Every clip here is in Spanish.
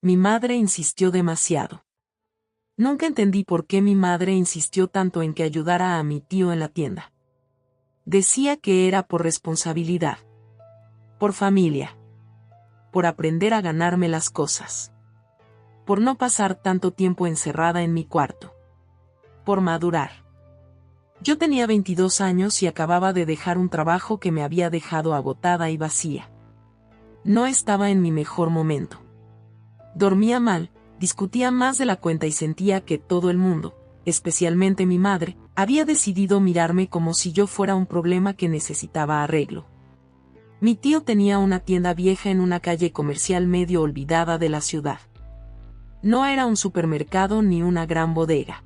Mi madre insistió demasiado. Nunca entendí por qué mi madre insistió tanto en que ayudara a mi tío en la tienda. Decía que era por responsabilidad. Por familia. Por aprender a ganarme las cosas. Por no pasar tanto tiempo encerrada en mi cuarto. Por madurar. Yo tenía 22 años y acababa de dejar un trabajo que me había dejado agotada y vacía. No estaba en mi mejor momento. Dormía mal, discutía más de la cuenta y sentía que todo el mundo, especialmente mi madre, había decidido mirarme como si yo fuera un problema que necesitaba arreglo. Mi tío tenía una tienda vieja en una calle comercial medio olvidada de la ciudad. No era un supermercado ni una gran bodega.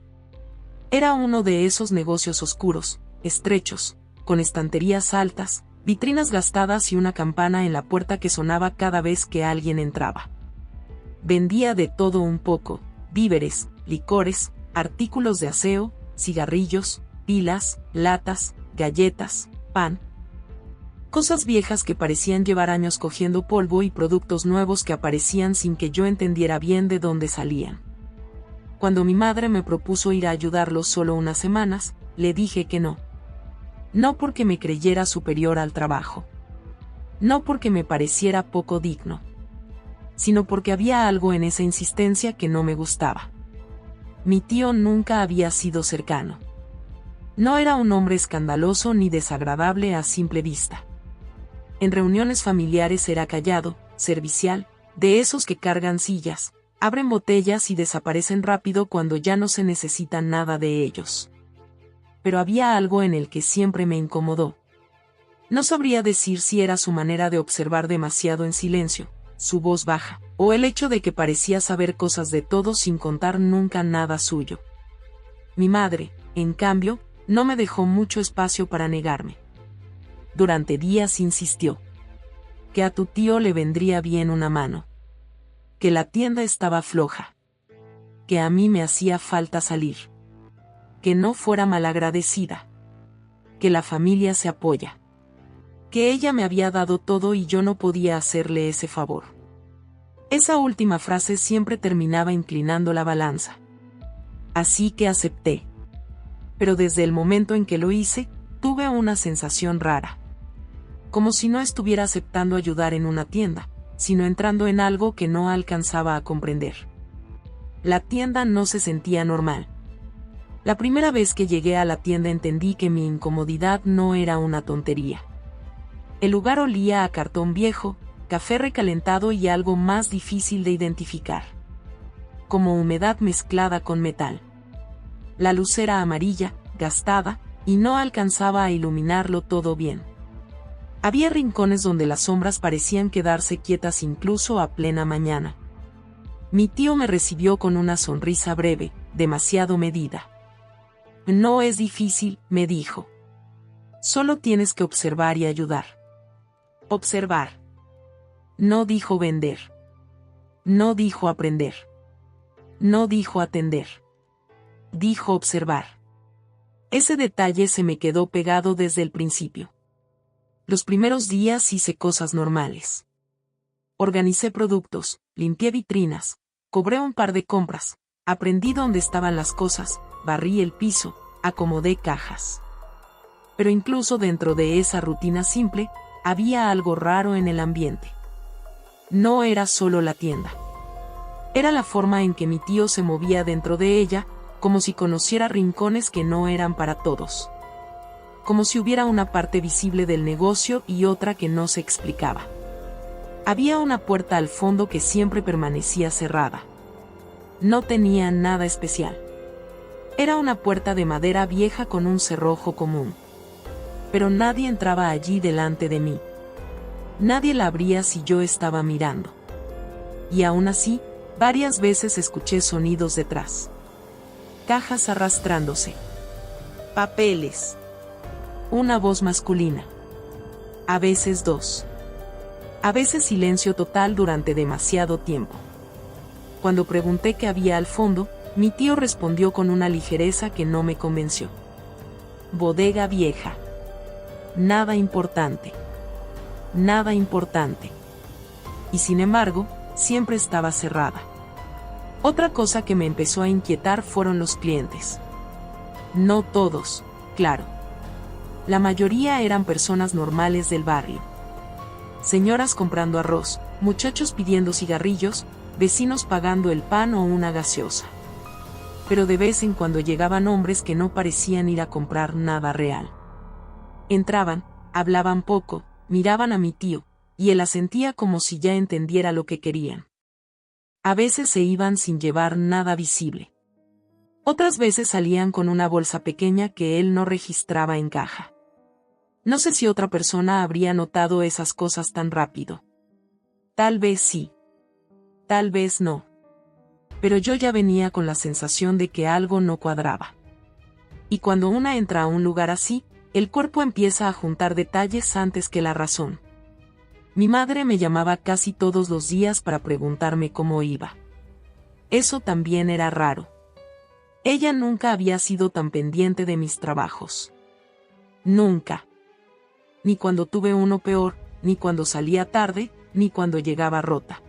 Era uno de esos negocios oscuros, estrechos, con estanterías altas, vitrinas gastadas y una campana en la puerta que sonaba cada vez que alguien entraba. Vendía de todo un poco: víveres, licores, artículos de aseo, cigarrillos, pilas, latas, galletas, pan. Cosas viejas que parecían llevar años cogiendo polvo y productos nuevos que aparecían sin que yo entendiera bien de dónde salían. Cuando mi madre me propuso ir a ayudarlos solo unas semanas, le dije que no. No porque me creyera superior al trabajo. No porque me pareciera poco digno. Sino porque había algo en esa insistencia que no me gustaba. Mi tío nunca había sido cercano. No era un hombre escandaloso ni desagradable a simple vista. En reuniones familiares era callado, servicial, de esos que cargan sillas, abren botellas y desaparecen rápido cuando ya no se necesita nada de ellos. Pero había algo en el que siempre me incomodó. No sabría decir si era su manera de observar demasiado en silencio, su voz baja, o el hecho de que parecía saber cosas de todo sin contar nunca nada suyo. Mi madre, en cambio, no me dejó mucho espacio para negarme. Durante días insistió. Que a tu tío le vendría bien una mano. Que la tienda estaba floja. Que a mí me hacía falta salir. Que no fuera malagradecida. Que la familia se apoya. Que ella me había dado todo y yo no podía hacerle ese favor. Esa última frase siempre terminaba inclinando la balanza. Así que acepté. Pero desde el momento en que lo hice, tuve una sensación rara. Como si no estuviera aceptando ayudar en una tienda, sino entrando en algo que no alcanzaba a comprender. La tienda no se sentía normal. La primera vez que llegué a la tienda entendí que mi incomodidad no era una tontería. El lugar olía a cartón viejo, café recalentado y algo más difícil de identificar. Como humedad mezclada con metal. La luz era amarilla, gastada, y no alcanzaba a iluminarlo todo bien. Había rincones donde las sombras parecían quedarse quietas incluso a plena mañana. Mi tío me recibió con una sonrisa breve, demasiado medida. No es difícil, me dijo. Solo tienes que observar y ayudar. Observar. No dijo vender. No dijo aprender. No dijo atender. Dijo observar. Ese detalle se me quedó pegado desde el principio. Los primeros días hice cosas normales. Organicé productos, limpié vitrinas, cobré un par de compras, aprendí dónde estaban las cosas, barrí el piso, acomodé cajas. Pero incluso dentro de esa rutina simple, había algo raro en el ambiente. No era solo la tienda. Era la forma en que mi tío se movía dentro de ella, como si conociera rincones que no eran para todos. Como si hubiera una parte visible del negocio y otra que no se explicaba. Había una puerta al fondo que siempre permanecía cerrada. No tenía nada especial. Era una puerta de madera vieja con un cerrojo común. Pero nadie entraba allí delante de mí. Nadie la abría si yo estaba mirando. Y aún así, varias veces escuché sonidos detrás. Cajas arrastrándose. Papeles. Una voz masculina. A veces dos. A veces silencio total durante demasiado tiempo. Cuando pregunté qué había al fondo, mi tío respondió con una ligereza que no me convenció. Bodega vieja. Nada importante. Nada importante. Y sin embargo, siempre estaba cerrada. Otra cosa que me empezó a inquietar fueron los clientes. No todos, claro. La mayoría eran personas normales del barrio. Señoras comprando arroz, muchachos pidiendo cigarrillos, vecinos pagando el pan o una gaseosa. Pero de vez en cuando llegaban hombres que no parecían ir a comprar nada real. Entraban, hablaban poco, miraban a mi tío, y él asentía como si ya entendiera lo que querían. A veces se iban sin llevar nada visible. Otras veces salían con una bolsa pequeña que él no registraba en caja. No sé si otra persona habría notado esas cosas tan rápido. Tal vez sí. Tal vez no. Pero yo ya venía con la sensación de que algo no cuadraba. Y cuando una entra a un lugar así, el cuerpo empieza a juntar detalles antes que la razón. Mi madre me llamaba casi todos los días para preguntarme cómo iba. Eso también era raro. Ella nunca había sido tan pendiente de mis trabajos. Nunca. Ni cuando tuve uno peor, ni cuando salía tarde, ni cuando llegaba rota.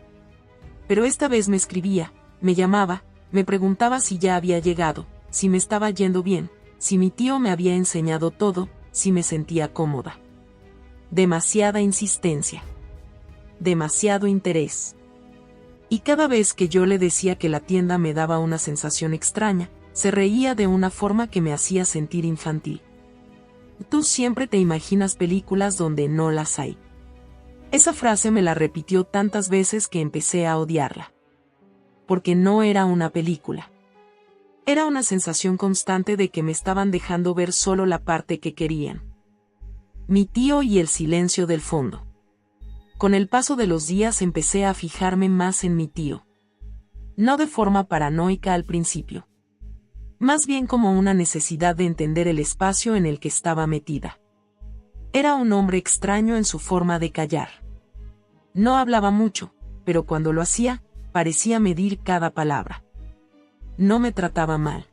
Pero esta vez me escribía, me llamaba, me preguntaba si ya había llegado, si me estaba yendo bien, si mi tío me había enseñado todo, si me sentía cómoda. Demasiada insistencia. Demasiado interés. Y cada vez que yo le decía que la tienda me daba una sensación extraña, se reía de una forma que me hacía sentir infantil. Tú siempre te imaginas películas donde no las hay. Esa frase me la repitió tantas veces que empecé a odiarla. Porque no era una película. Era una sensación constante de que me estaban dejando ver solo la parte que querían. Mi tío y el silencio del fondo. Con el paso de los días empecé a fijarme más en mi tío. No de forma paranoica al principio. Más bien como una necesidad de entender el espacio en el que estaba metida. Era un hombre extraño en su forma de callar. No hablaba mucho, pero cuando lo hacía, parecía medir cada palabra. No me trataba mal.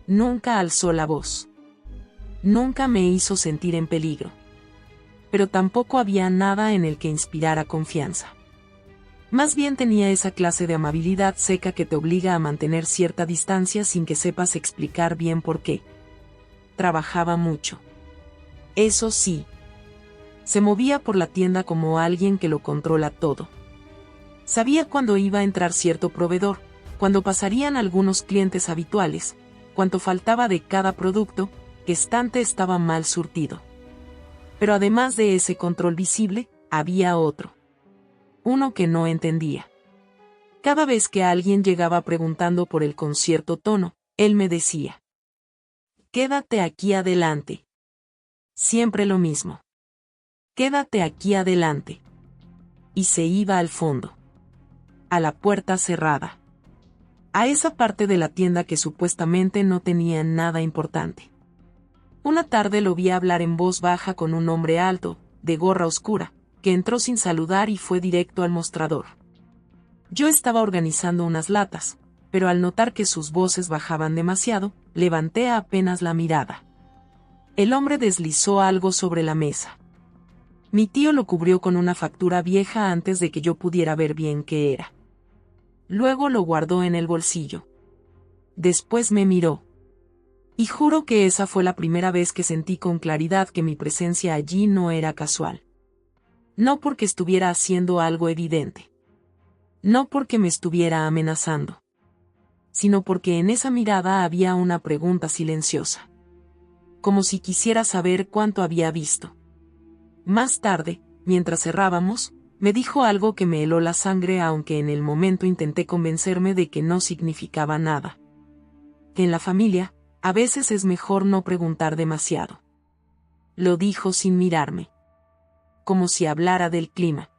Nunca alzó la voz. Nunca me hizo sentir en peligro. Pero tampoco había nada en el que inspirara confianza. Más bien tenía esa clase de amabilidad seca que te obliga a mantener cierta distancia sin que sepas explicar bien por qué. Trabajaba mucho. Eso sí. Se movía por la tienda como alguien que lo controla todo. Sabía cuándo iba a entrar cierto proveedor, cuándo pasarían algunos clientes habituales, cuánto faltaba de cada producto, qué estante estaba mal surtido. Pero además de ese control visible, había otro. Uno que no entendía. Cada vez que alguien llegaba preguntando por él con cierto tono, él me decía: «Quédate aquí adelante». Siempre lo mismo. «Quédate aquí adelante». Y se iba al fondo. A la puerta cerrada. A esa parte de la tienda que supuestamente no tenía nada importante. Una tarde lo vi hablar en voz baja con un hombre alto, de gorra oscura, que entró sin saludar y fue directo al mostrador. Yo estaba organizando unas latas, pero al notar que sus voces bajaban demasiado, levanté apenas la mirada. El hombre deslizó algo sobre la mesa. Mi tío lo cubrió con una factura vieja antes de que yo pudiera ver bien qué era. Luego lo guardó en el bolsillo. Después me miró. Y juro que esa fue la primera vez que sentí con claridad que mi presencia allí no era casual. No porque estuviera haciendo algo evidente. No porque me estuviera amenazando. Sino porque en esa mirada había una pregunta silenciosa. Como si quisiera saber cuánto había visto. Más tarde, mientras cerrábamos, me dijo algo que me heló la sangre, aunque en el momento intenté convencerme de que no significaba nada. Que en la familia, a veces es mejor no preguntar demasiado. Lo dijo sin mirarme. Como si hablara del clima.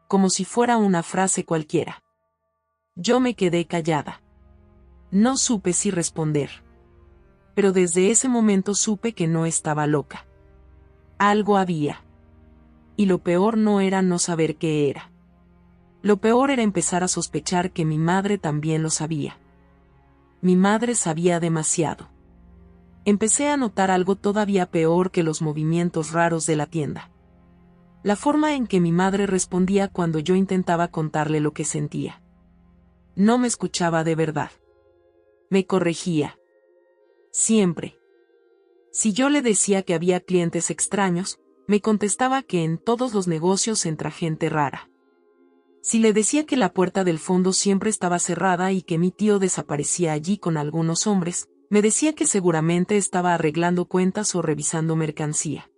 Como si fuera una frase cualquiera. Yo me quedé callada. No supe si responder. Pero desde ese momento supe que no estaba loca. Algo había. Y lo peor no era no saber qué era. Lo peor era empezar a sospechar que mi madre también lo sabía. Mi madre sabía demasiado. Empecé a notar algo todavía peor que los movimientos raros de la tienda. La forma en que mi madre respondía cuando yo intentaba contarle lo que sentía. No me escuchaba de verdad. Me corregía. Siempre. Si yo le decía que había clientes extraños, me contestaba que en todos los negocios entra gente rara. Si le decía que la puerta del fondo siempre estaba cerrada y que mi tío desaparecía allí con algunos hombres, me decía que seguramente estaba arreglando cuentas o revisando mercancía.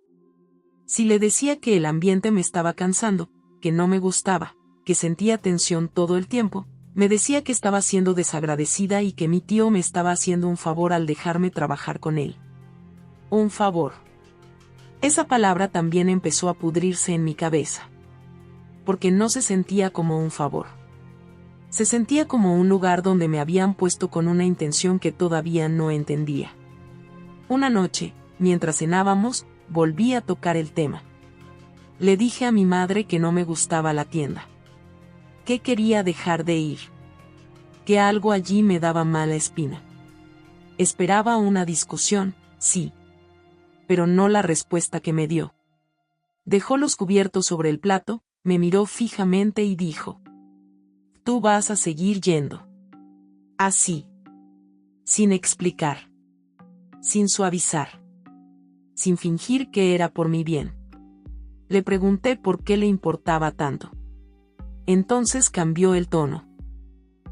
Si le decía que el ambiente me estaba cansando, que no me gustaba, que sentía tensión todo el tiempo, me decía que estaba siendo desagradecida y que mi tío me estaba haciendo un favor al dejarme trabajar con él. Un favor. Esa palabra también empezó a pudrirse en mi cabeza. Porque no se sentía como un favor. Se sentía como un lugar donde me habían puesto con una intención que todavía no entendía. Una noche, mientras cenábamos, volví a tocar el tema. Le dije a mi madre que no me gustaba la tienda. Que quería dejar de ir. Que algo allí me daba mala espina. Esperaba una discusión, sí. Pero no la respuesta que me dio. Dejó los cubiertos sobre el plato, me miró fijamente y dijo: «Tú vas a seguir yendo». Así. Sin explicar. Sin suavizar. Sin fingir que era por mi bien. Le pregunté por qué le importaba tanto. Entonces cambió el tono.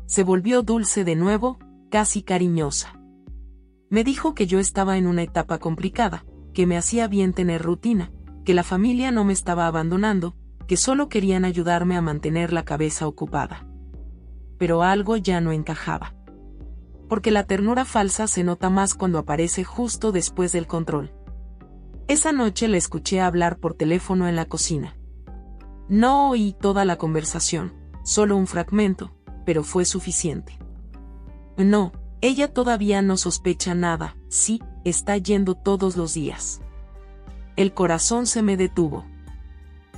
Se volvió dulce de nuevo, casi cariñosa. Me dijo que yo estaba en una etapa complicada, que me hacía bien tener rutina, que la familia no me estaba abandonando, que solo querían ayudarme a mantener la cabeza ocupada. Pero algo ya no encajaba. Porque la ternura falsa se nota más cuando aparece justo después del control. Esa noche le escuché hablar por teléfono en la cocina. No oí toda la conversación, solo un fragmento, pero fue suficiente. No, ella todavía no sospecha nada, sí, está yendo todos los días. El corazón se me detuvo.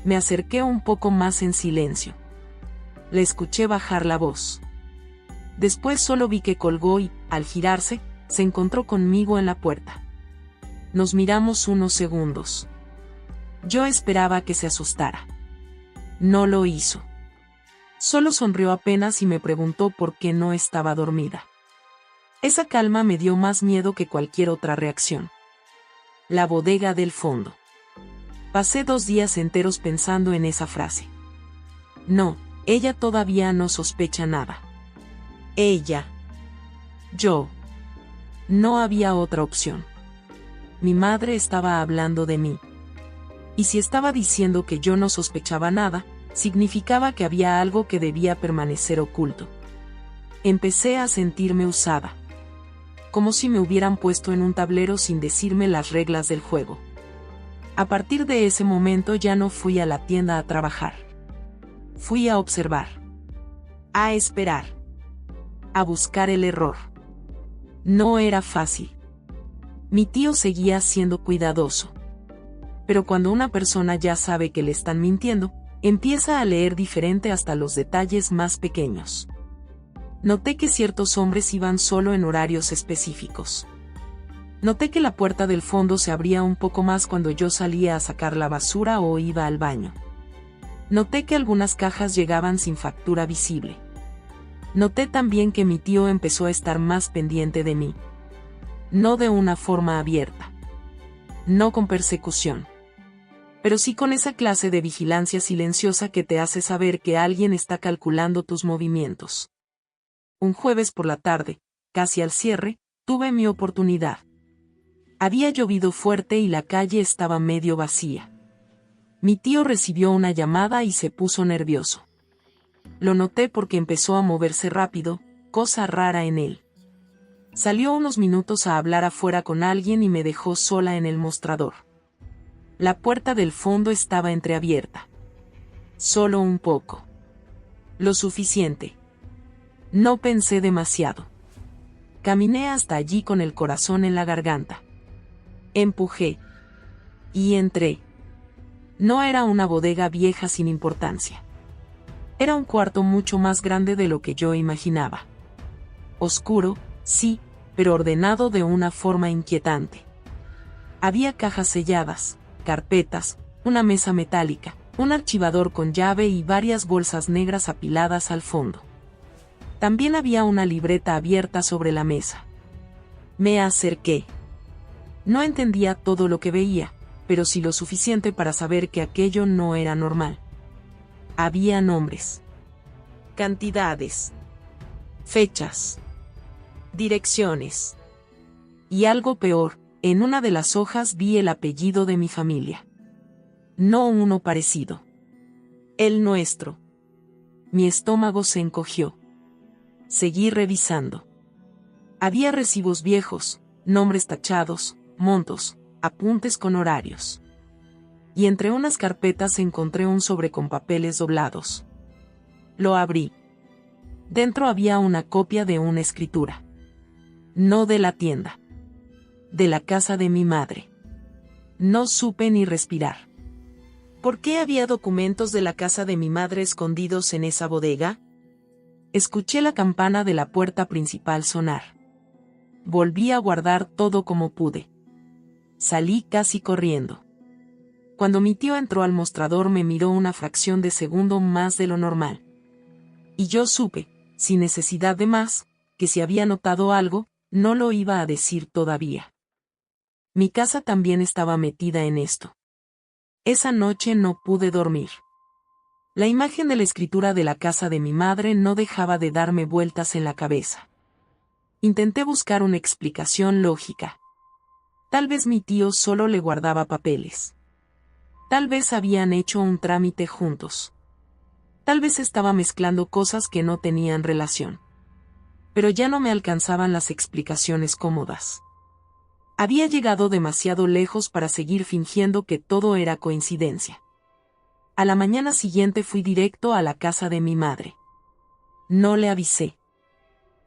Me acerqué un poco más en silencio. Le escuché bajar la voz. Después solo vi que colgó y, al girarse, se encontró conmigo en la puerta. Nos miramos unos segundos. Yo esperaba que se asustara. No lo hizo. Solo sonrió apenas y me preguntó por qué no estaba dormida. Esa calma me dio más miedo que cualquier otra reacción. La bodega del fondo. Pasé 2 días enteros pensando en esa frase. No, ella todavía no sospecha nada. Ella. Yo. No había otra opción. Mi madre estaba hablando de mí. Y si estaba diciendo que yo no sospechaba nada, significaba que había algo que debía permanecer oculto. Empecé a sentirme usada. Como si me hubieran puesto en un tablero sin decirme las reglas del juego. A partir de ese momento ya no fui a la tienda a trabajar. Fui a observar. A esperar. A buscar el error. No era fácil. Mi tío seguía siendo cuidadoso. Pero cuando una persona ya sabe que le están mintiendo, empieza a leer diferente hasta los detalles más pequeños. Noté que ciertos hombres iban solo en horarios específicos. Noté que la puerta del fondo se abría un poco más cuando yo salía a sacar la basura o iba al baño. Noté que algunas cajas llegaban sin factura visible. Noté también que mi tío empezó a estar más pendiente de mí. No de una forma abierta. No con persecución. Pero sí con esa clase de vigilancia silenciosa que te hace saber que alguien está calculando tus movimientos. Un jueves por la tarde, casi al cierre, tuve mi oportunidad. Había llovido fuerte y la calle estaba medio vacía. Mi tío recibió una llamada y se puso nervioso. Lo noté porque empezó a moverse rápido, cosa rara en él. Salió unos minutos a hablar afuera con alguien y me dejó sola en el mostrador. La puerta del fondo estaba entreabierta. Solo un poco. Lo suficiente. No pensé demasiado. Caminé hasta allí con el corazón en la garganta. Empujé. Y entré. No era una bodega vieja sin importancia. Era un cuarto mucho más grande de lo que yo imaginaba. Oscuro, sí, pero ordenado de una forma inquietante. Había cajas selladas, carpetas, una mesa metálica, un archivador con llave y varias bolsas negras apiladas al fondo. También había una libreta abierta sobre la mesa. Me acerqué. No entendía todo lo que veía, pero sí lo suficiente para saber que aquello no era normal. Había nombres, cantidades, fechas, direcciones. Y algo peor, en una de las hojas vi el apellido de mi familia. No uno parecido. El nuestro. Mi estómago se encogió. Seguí revisando. Había recibos viejos, nombres tachados, montos, apuntes con horarios. Y entre unas carpetas encontré un sobre con papeles doblados. Lo abrí. Dentro había una copia de una escritura. No de la tienda. De la casa de mi madre. No supe ni respirar. ¿Por qué había documentos de la casa de mi madre escondidos en esa bodega? Escuché la campana de la puerta principal sonar. Volví a guardar todo como pude. Salí casi corriendo. Cuando mi tío entró al mostrador me miró una fracción de segundo más de lo normal. Y yo supe, sin necesidad de más, que si había notado algo, no lo iba a decir todavía. Mi casa también estaba metida en esto. Esa noche no pude dormir. La imagen de la escritura de la casa de mi madre no dejaba de darme vueltas en la cabeza. Intenté buscar una explicación lógica. Tal vez mi tío solo le guardaba papeles. Tal vez habían hecho un trámite juntos. Tal vez estaba mezclando cosas que no tenían relación. Pero ya no me alcanzaban las explicaciones cómodas. Había llegado demasiado lejos para seguir fingiendo que todo era coincidencia. A la mañana siguiente fui directo a la casa de mi madre. No le avisé.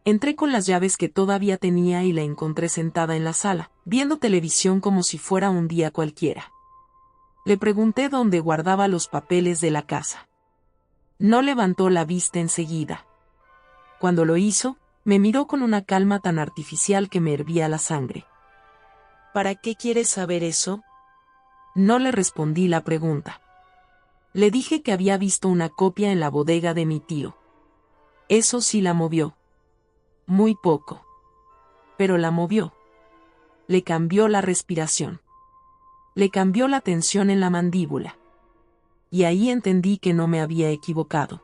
Entré con las llaves que todavía tenía y la encontré sentada en la sala, viendo televisión como si fuera un día cualquiera. Le pregunté dónde guardaba los papeles de la casa. No levantó la vista enseguida. Cuando lo hizo, me miró con una calma tan artificial que me hervía la sangre. ¿Para qué quieres saber eso? No le respondí la pregunta. Le dije que había visto una copia en la bodega de mi tío. Eso sí la movió. Muy poco. Pero la movió. Le cambió la respiración. Le cambió la tensión en la mandíbula. Y ahí entendí que no me había equivocado.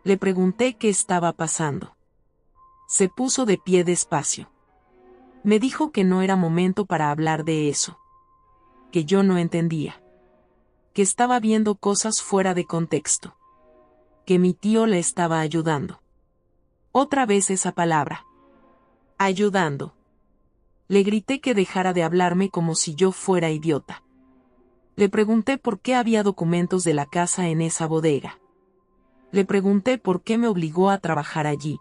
Le pregunté qué estaba pasando. Se puso de pie despacio. Me dijo que no era momento para hablar de eso. Que yo no entendía. Que estaba viendo cosas fuera de contexto. Que mi tío le estaba ayudando. Otra vez esa palabra. Ayudando. Le grité que dejara de hablarme como si yo fuera idiota. Le pregunté por qué había documentos de la casa en esa bodega. Le pregunté por qué me obligó a trabajar allí.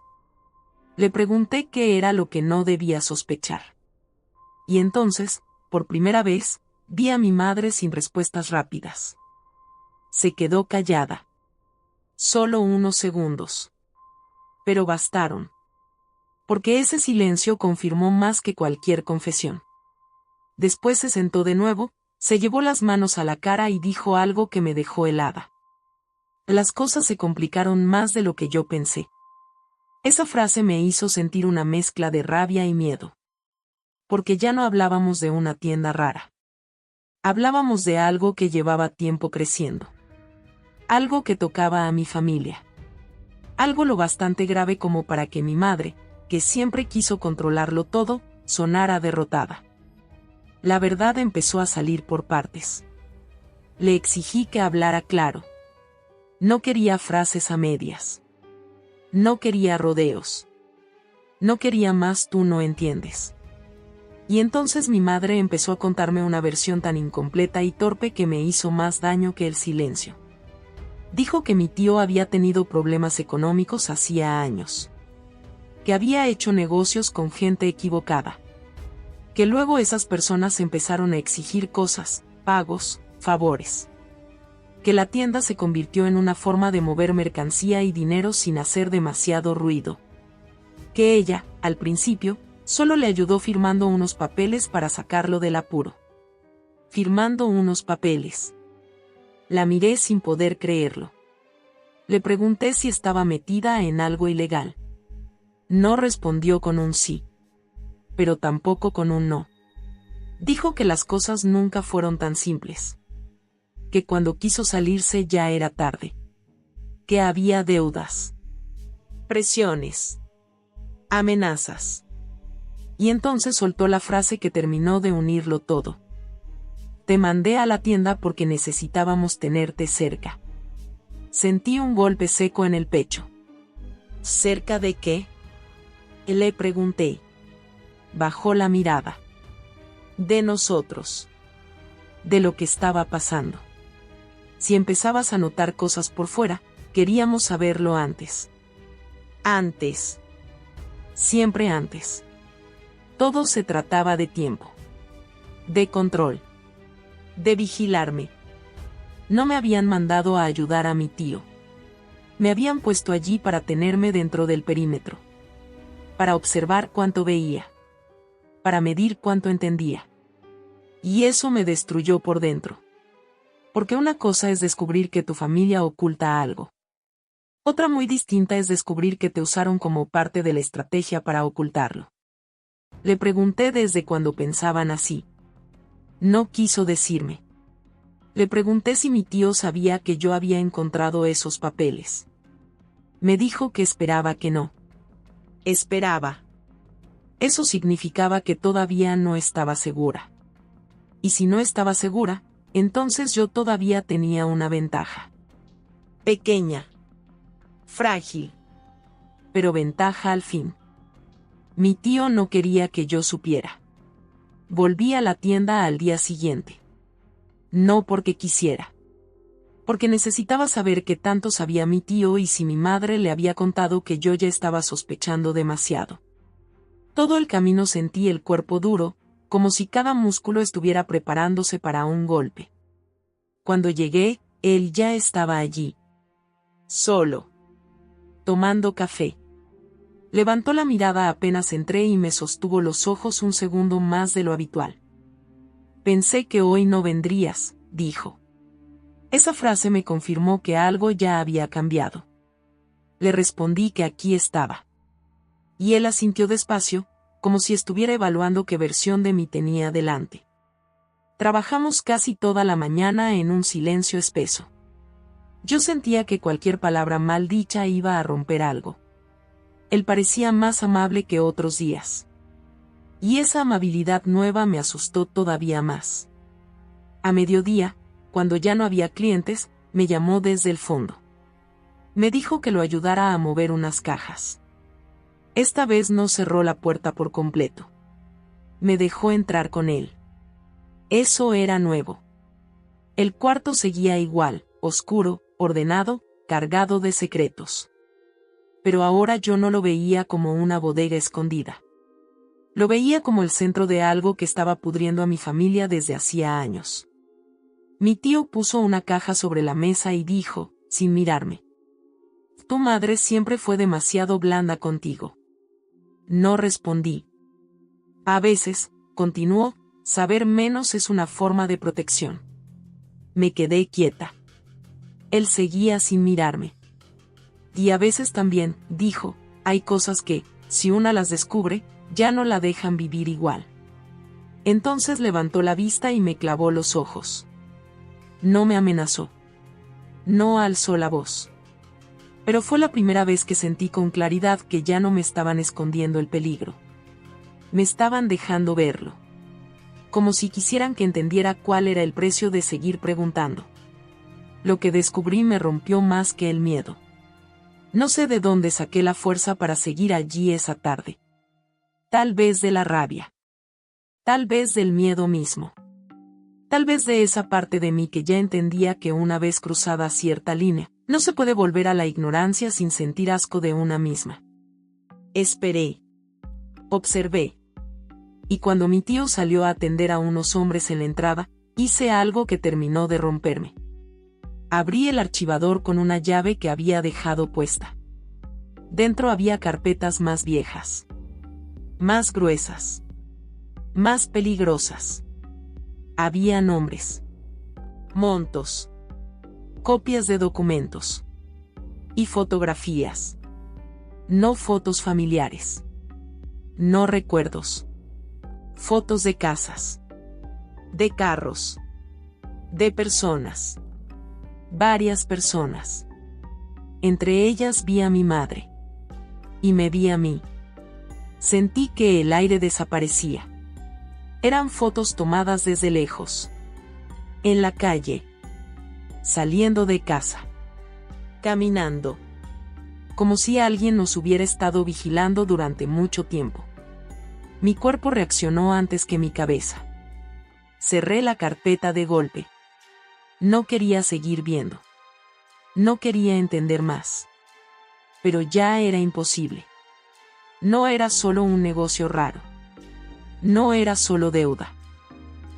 Le pregunté qué era lo que no debía sospechar. Y entonces, por primera vez, vi a mi madre sin respuestas rápidas. Se quedó callada. Solo unos segundos. Pero bastaron. Porque ese silencio confirmó más que cualquier confesión. Después se sentó de nuevo, se llevó las manos a la cara y dijo algo que me dejó helada. Las cosas se complicaron más de lo que yo pensé. Esa frase me hizo sentir una mezcla de rabia y miedo. Porque ya no hablábamos de una tienda rara. Hablábamos de algo que llevaba tiempo creciendo. Algo que tocaba a mi familia. Algo lo bastante grave como para que mi madre, que siempre quiso controlarlo todo, sonara derrotada. La verdad empezó a salir por partes. Le exigí que hablara claro. No quería frases a medias. No quería rodeos. No quería más tú no entiendes. Y entonces mi madre empezó a contarme una versión tan incompleta y torpe que me hizo más daño que el silencio. Dijo que mi tío había tenido problemas económicos hacía años. Que había hecho negocios con gente equivocada. Que luego esas personas empezaron a exigir cosas, pagos, favores. Que la tienda se convirtió en una forma de mover mercancía y dinero sin hacer demasiado ruido. Que ella, al principio, solo le ayudó firmando unos papeles para sacarlo del apuro. Firmando unos papeles. La miré sin poder creerlo. Le pregunté si estaba metida en algo ilegal. No respondió con un sí. Pero tampoco con un no. Dijo que las cosas nunca fueron tan simples. Que cuando quiso salirse ya era tarde. Que había deudas. Presiones. Amenazas. Y entonces soltó la frase que terminó de unirlo todo. Te mandé a la tienda porque necesitábamos tenerte cerca. Sentí un golpe seco en el pecho. ¿Cerca de qué? Le pregunté. Bajó la mirada. De nosotros. De lo que estaba pasando. Si empezabas a notar cosas por fuera, queríamos saberlo antes. Antes. Siempre antes. Todo se trataba de tiempo. De control. De vigilarme. No me habían mandado a ayudar a mi tío. Me habían puesto allí para tenerme dentro del perímetro. Para observar cuánto veía. Para medir cuánto entendía. Y eso me destruyó por dentro. Porque una cosa es descubrir que tu familia oculta algo. Otra muy distinta es descubrir que te usaron como parte de la estrategia para ocultarlo. Le pregunté desde cuándo pensaban así. No quiso decirme. Le pregunté si mi tío sabía que yo había encontrado esos papeles. Me dijo que esperaba que no. Esperaba. Eso significaba que todavía no estaba segura. Y si no estaba segura, entonces yo todavía tenía una ventaja. Pequeña. Frágil. Pero ventaja al fin. Mi tío no quería que yo supiera. Volví a la tienda al día siguiente. No porque quisiera. Porque necesitaba saber qué tanto sabía mi tío y si mi madre le había contado que yo ya estaba sospechando demasiado. Todo el camino sentí el cuerpo duro, como si cada músculo estuviera preparándose para un golpe. Cuando llegué, él ya estaba allí. Solo. Tomando café. Levantó la mirada apenas entré y me sostuvo los ojos un segundo más de lo habitual. Pensé que hoy no vendrías, dijo. Esa frase me confirmó que algo ya había cambiado. Le respondí que aquí estaba. Y él asintió despacio, como si estuviera evaluando qué versión de mí tenía delante. Trabajamos casi toda la mañana en un silencio espeso. Yo sentía que cualquier palabra mal dicha iba a romper algo. Él parecía más amable que otros días. Y esa amabilidad nueva me asustó todavía más. A mediodía, cuando ya no había clientes, me llamó desde el fondo. Me dijo que lo ayudara a mover unas cajas. Esta vez no cerró la puerta por completo. Me dejó entrar con él. Eso era nuevo. El cuarto seguía igual, oscuro, ordenado, cargado de secretos. Pero ahora yo no lo veía como una bodega escondida. Lo veía como el centro de algo que estaba pudriendo a mi familia desde hacía años. Mi tío puso una caja sobre la mesa y dijo, sin mirarme: Tu madre siempre fue demasiado blanda contigo. No respondí. A veces, continuó, saber menos es una forma de protección. Me quedé quieta. Él seguía sin mirarme. Y a veces también, dijo, hay cosas que, si una las descubre, ya no la dejan vivir igual. Entonces levantó la vista y me clavó los ojos. No me amenazó. No alzó la voz. Pero fue la primera vez que sentí con claridad que ya no me estaban escondiendo el peligro. Me estaban dejando verlo. Como si quisieran que entendiera cuál era el precio de seguir preguntando. Lo que descubrí me rompió más que el miedo. No sé de dónde saqué la fuerza para seguir allí esa tarde. Tal vez de la rabia. Tal vez del miedo mismo. Tal vez de esa parte de mí que ya entendía que una vez cruzada cierta línea, no se puede volver a la ignorancia sin sentir asco de una misma. Esperé. Observé. Y cuando mi tío salió a atender a unos hombres en la entrada, hice algo que terminó de romperme. Abrí el archivador con una llave que había dejado puesta. Dentro había carpetas más viejas. Más gruesas. Más peligrosas. Había nombres. Montos. Copias de documentos. Y fotografías. No fotos familiares. No recuerdos. Fotos de casas. De carros. De personas. Varias personas. Entre ellas vi a mi madre. Y me vi a mí. Sentí que el aire desaparecía. Eran fotos tomadas desde lejos. En la calle. Saliendo de casa. Caminando. Como si alguien nos hubiera estado vigilando durante mucho tiempo. Mi cuerpo reaccionó antes que mi cabeza. Cerré la carpeta de golpe. No quería seguir viendo. No quería entender más. Pero ya era imposible. No era solo un negocio raro. No era solo deuda.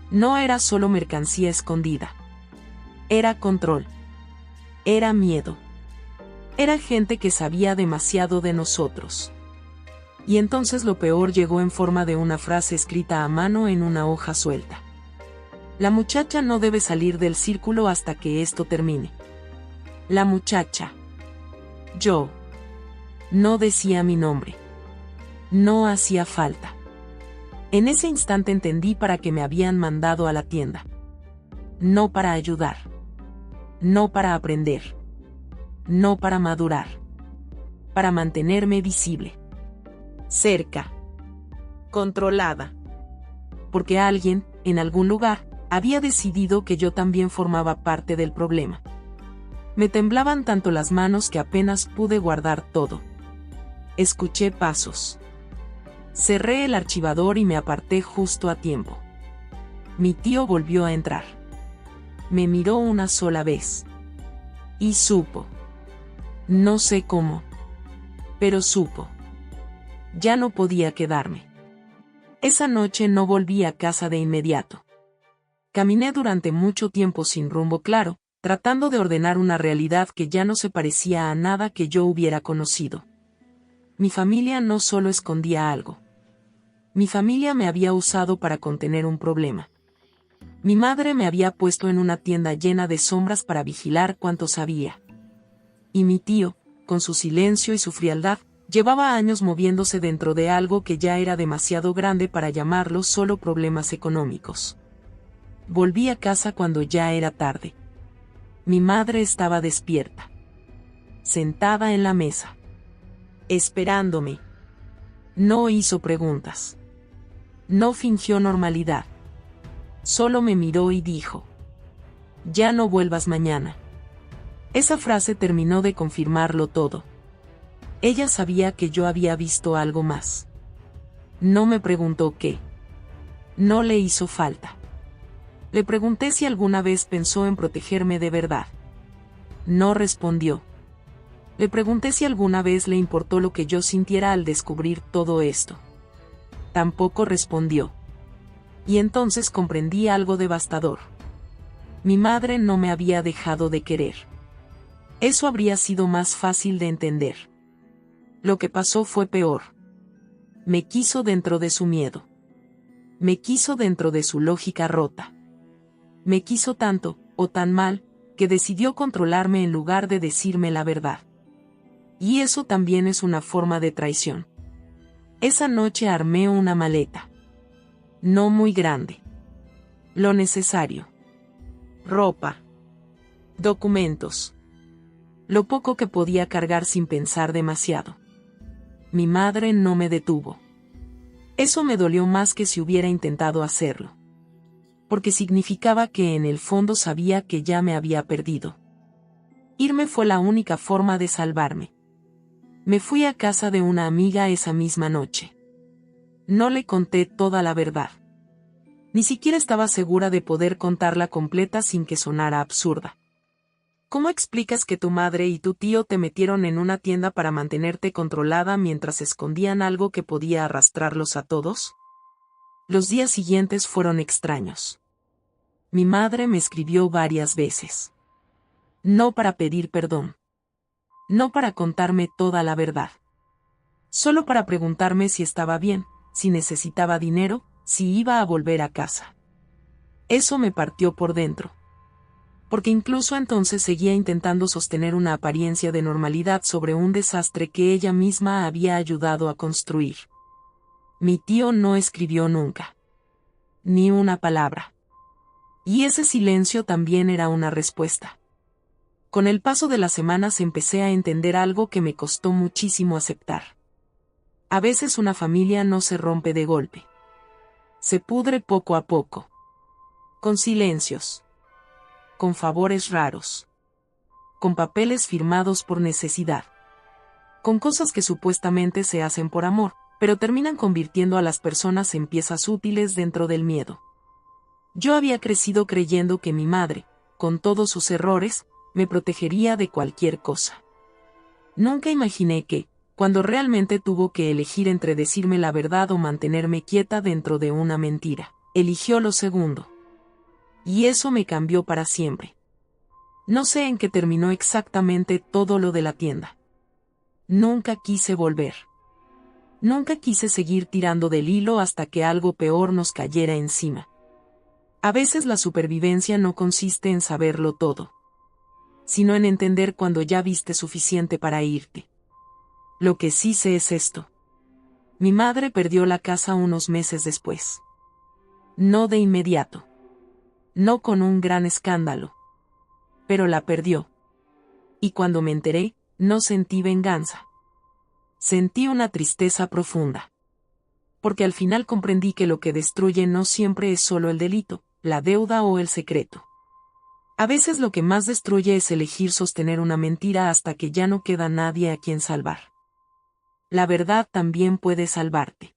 No era solo mercancía escondida. Era control. Era miedo. Era gente que sabía demasiado de nosotros. Y entonces lo peor llegó en forma de una frase escrita a mano en una hoja suelta. La muchacha no debe salir del círculo hasta que esto termine. La muchacha. Yo. No decía mi nombre. No hacía falta. En ese instante entendí para qué me habían mandado a la tienda. No para ayudar. No para aprender. No para madurar. Para mantenerme visible. Cerca. Controlada. Porque alguien, en algún lugar, había decidido que yo también formaba parte del problema. Me temblaban tanto las manos que apenas pude guardar todo. Escuché pasos. Cerré el archivador y me aparté justo a tiempo. Mi tío volvió a entrar. Me miró una sola vez. Y supo. No sé cómo. Pero supo. Ya no podía quedarme. Esa noche no volví a casa de inmediato. Caminé durante mucho tiempo sin rumbo claro, tratando de ordenar una realidad que ya no se parecía a nada que yo hubiera conocido. Mi familia no solo escondía algo. Mi familia me había usado para contener un problema. Mi madre me había puesto en una tienda llena de sombras para vigilar cuanto sabía. Y mi tío, con su silencio y su frialdad, llevaba años moviéndose dentro de algo que ya era demasiado grande para llamarlo solo problemas económicos. Volví a casa cuando ya era tarde. Mi madre estaba despierta. Sentada en la mesa. Esperándome. No hizo preguntas. No fingió normalidad. Solo me miró y dijo: «Ya no vuelvas mañana». Esa frase terminó de confirmarlo todo. Ella sabía que yo había visto algo más. No me preguntó qué. No le hizo falta. Le pregunté si alguna vez pensó en protegerme de verdad. No respondió. Le pregunté si alguna vez le importó lo que yo sintiera al descubrir todo esto. Tampoco respondió. Y entonces comprendí algo devastador. Mi madre no me había dejado de querer. Eso habría sido más fácil de entender. Lo que pasó fue peor. Me quiso dentro de su miedo. Me quiso dentro de su lógica rota. Me quiso tanto, o tan mal, que decidió controlarme en lugar de decirme la verdad. Y eso también es una forma de traición. Esa noche armé una maleta. No muy grande. Lo necesario. Ropa. Documentos. Lo poco que podía cargar sin pensar demasiado. Mi madre no me detuvo. Eso me dolió más que si hubiera intentado hacerlo. Porque significaba que en el fondo sabía que ya me había perdido. Irme fue la única forma de salvarme. Me fui a casa de una amiga esa misma noche. No le conté toda la verdad. Ni siquiera estaba segura de poder contarla completa sin que sonara absurda. ¿Cómo explicas que tu madre y tu tío te metieron en una tienda para mantenerte controlada mientras escondían algo que podía arrastrarlos a todos? Los días siguientes fueron extraños. Mi madre me escribió varias veces. No para pedir perdón. No para contarme toda la verdad. Solo para preguntarme si estaba bien, si necesitaba dinero, si iba a volver a casa. Eso me partió por dentro. Porque incluso entonces seguía intentando sostener una apariencia de normalidad sobre un desastre que ella misma había ayudado a construir. Mi tío no escribió nunca. Ni una palabra. Y ese silencio también era una respuesta. Con el paso de las semanas empecé a entender algo que me costó muchísimo aceptar. A veces una familia no se rompe de golpe. Se pudre poco a poco. Con silencios. Con favores raros. Con papeles firmados por necesidad. Con cosas que supuestamente se hacen por amor, pero terminan convirtiendo a las personas en piezas útiles dentro del miedo. Yo había crecido creyendo que mi madre, con todos sus errores, me protegería de cualquier cosa. Nunca imaginé que, cuando realmente tuvo que elegir entre decirme la verdad o mantenerme quieta dentro de una mentira, eligió lo segundo. Y eso me cambió para siempre. No sé en qué terminó exactamente todo lo de la tienda. Nunca quise volver. Nunca quise seguir tirando del hilo hasta que algo peor nos cayera encima. A veces la supervivencia no consiste en saberlo todo, sino en entender cuando ya viste suficiente para irte. Lo que sí sé es esto. Mi madre perdió la casa unos meses después. No de inmediato. No con un gran escándalo. Pero la perdió. Y cuando me enteré, no sentí venganza. Sentí una tristeza profunda. Porque al final comprendí que lo que destruye no siempre es solo el delito, la deuda o el secreto. A veces lo que más destruye es elegir sostener una mentira hasta que ya no queda nadie a quien salvar. La verdad también puede salvarte.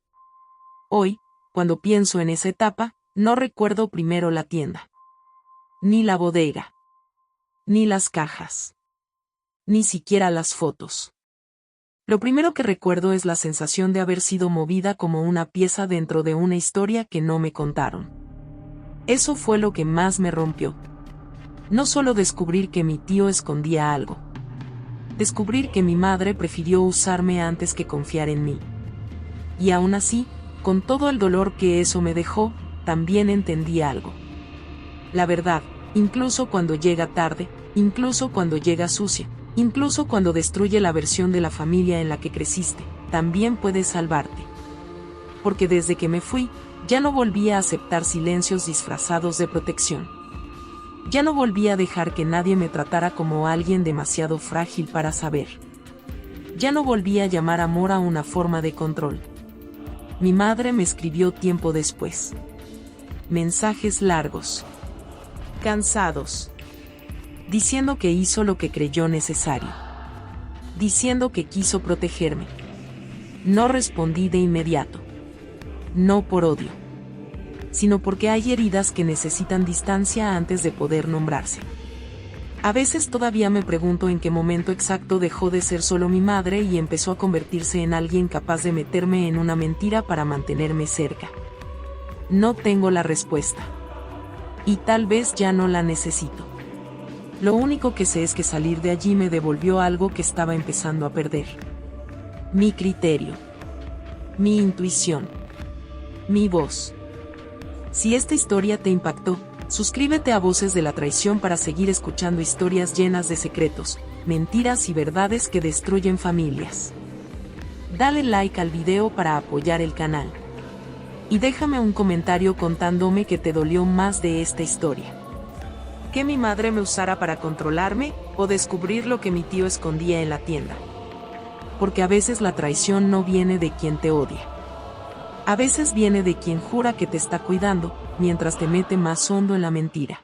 Hoy, cuando pienso en esa etapa, no recuerdo primero la tienda. Ni la bodega. Ni las cajas. Ni siquiera las fotos. Lo primero que recuerdo es la sensación de haber sido movida como una pieza dentro de una historia que no me contaron. Eso fue lo que más me rompió. No solo descubrir que mi tío escondía algo. Descubrir que mi madre prefirió usarme antes que confiar en mí. Y aún así, con todo el dolor que eso me dejó, también entendí algo. La verdad, incluso cuando llega tarde, incluso cuando llega sucia, incluso cuando destruye la versión de la familia en la que creciste, también puede salvarte. Porque desde que me fui, ya no volví a aceptar silencios disfrazados de protección. Ya no volví a dejar que nadie me tratara como alguien demasiado frágil para saber. Ya no volví a llamar amor a una forma de control. Mi madre me escribió tiempo después. Mensajes largos. Cansados. Diciendo que hizo lo que creyó necesario. Diciendo que quiso protegerme. No respondí de inmediato. No por odio, sino porque hay heridas que necesitan distancia antes de poder nombrarse. A veces todavía me pregunto en qué momento exacto dejó de ser solo mi madre y empezó a convertirse en alguien capaz de meterme en una mentira para mantenerme cerca. No tengo la respuesta. Y tal vez ya no la necesito. Lo único que sé es que salir de allí me devolvió algo que estaba empezando a perder. Mi criterio. Mi intuición. Mi voz. Si esta historia te impactó, suscríbete a Voces de la Traición para seguir escuchando historias llenas de secretos, mentiras y verdades que destruyen familias. Dale like al video para apoyar el canal. Y déjame un comentario contándome qué te dolió más de esta historia. ¿Que mi madre me usara para controlarme, o descubrir lo que mi tío escondía en la tienda? Porque a veces la traición no viene de quien te odia. A veces viene de quien jura que te está cuidando, mientras te mete más hondo en la mentira.